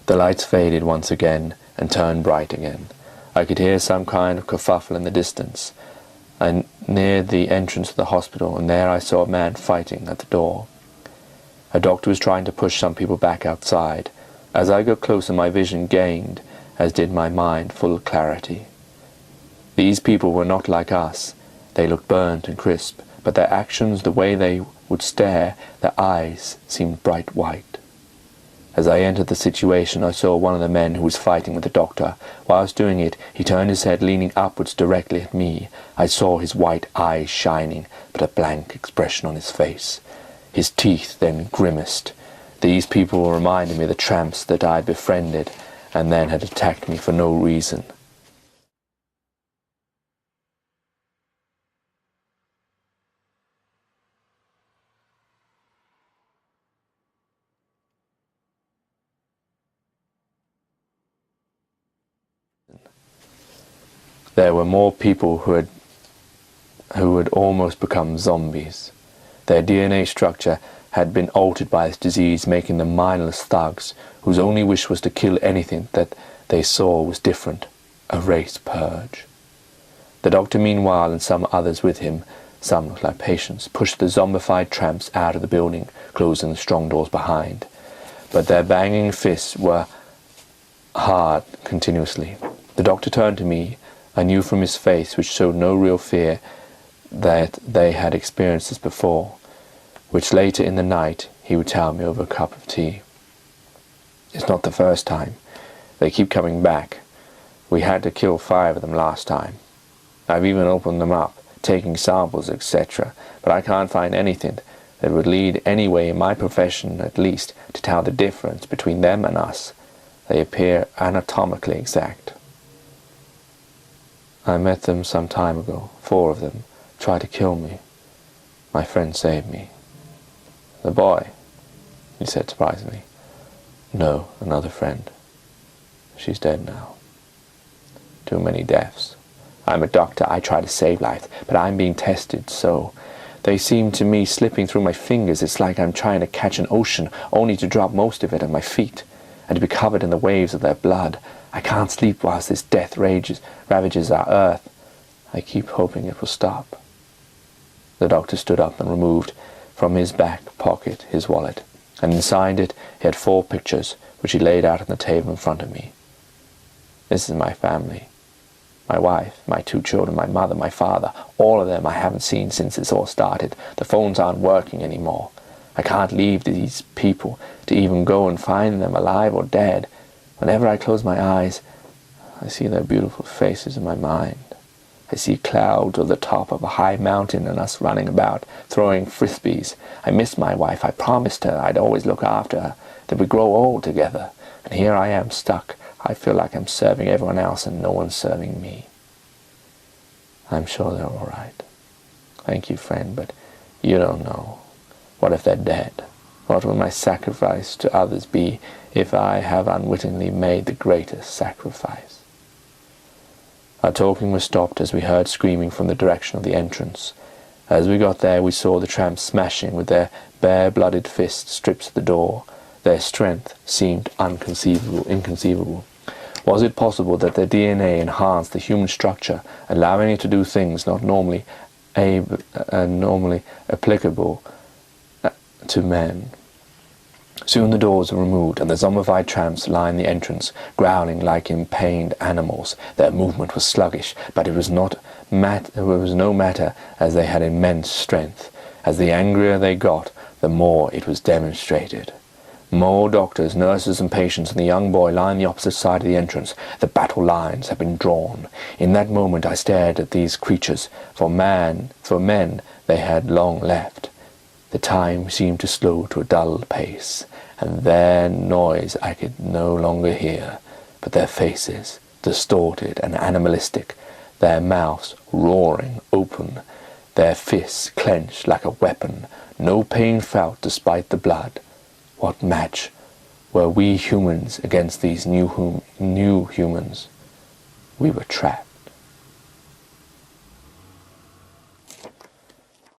The lights faded once again and turned bright again. I could hear some kind of kerfuffle in the distance. I neared the entrance of the hospital, and there I saw a man fighting at the door. A doctor was trying to push some people back outside. As I got closer, my vision gained, as did my mind, full clarity. These people were not like us. They looked burnt and crisp, but their actions, the way they would stare, their eyes seemed bright white. As I entered the situation, I saw one of the men who was fighting with the doctor. Whilst doing it, he turned his head, leaning upwards directly at me. I saw his white eyes shining, but a blank expression on his face. His teeth then grimaced. These people reminded me of the tramps that I had befriended, and then had attacked me for no reason. There were more people who had almost become zombies. Their DNA structure had been altered by this disease, making them mindless thugs whose only wish was to kill anything that they saw was different. A race purge. The doctor, meanwhile, and some others with him, some looked like patients, pushed the zombified tramps out of the building, closing the strong doors behind. But their banging fists were hard continuously. The doctor turned to me. I knew from his face, which showed no real fear, that they had experienced this before, which later in the night he would tell me over a cup of tea. It's not the first time. They keep coming back. We had to kill 5 of them last time. I've even opened them up, taking samples, etc., but I can't find anything that would lead any way in my profession, at least, to tell the difference between them and us. They appear anatomically exact. I met them some time ago. 4 of them tried to kill me. My friend saved me. The boy, he said surprisingly. No, another friend. She's dead now. Too many deaths. I'm a doctor. I try to save lives, but I'm being tested, so they seem to me slipping through my fingers. It's like I'm trying to catch an ocean, only to drop most of it at my feet, and to be covered in the waves of their blood. I can't sleep whilst this death ravages our earth. I keep hoping it will stop. The doctor stood up and removed from his back pocket his wallet, and inside it he had 4 pictures, which he laid out on the table in front of me. This is my family. My wife, my 2 children, my mother, my father, all of them I haven't seen since this all started. The phones aren't working anymore. I can't leave these people to even go and find them alive or dead. Whenever I close my eyes, I see their beautiful faces in my mind. I see clouds on the top of a high mountain and us running about, throwing frisbees. I miss my wife. I promised her I'd always look after her, that we'd grow old together. And here I am stuck. I feel like I'm serving everyone else and no one's serving me. I'm sure they're all right. Thank you, friend, but you don't know. What if they're dead? What will my sacrifice to others be if I have unwittingly made the greatest sacrifice? Our talking was stopped as we heard screaming from the direction of the entrance. As we got there, we saw the tramps smashing with their bare-blooded fists strips at the door. Their strength seemed inconceivable. Was it possible that their DNA enhanced the human structure, allowing it to do things not normally applicable to men? Soon the doors were removed, and the zombified tramps lined the entrance, growling like impaled animals. Their movement was sluggish, but it was no matter, as they had immense strength. As the angrier they got, the more it was demonstrated. More doctors, nurses, and patients, and the young boy lined the opposite side of the entrance. The battle lines had been drawn. In that moment I stared at these creatures. For men they had long left. The time seemed to slow to a dull pace, and their noise I could no longer hear, but their faces, distorted and animalistic, their mouths roaring open, their fists clenched like a weapon, no pain felt despite the blood. What match were we humans against these new humans? We were trapped.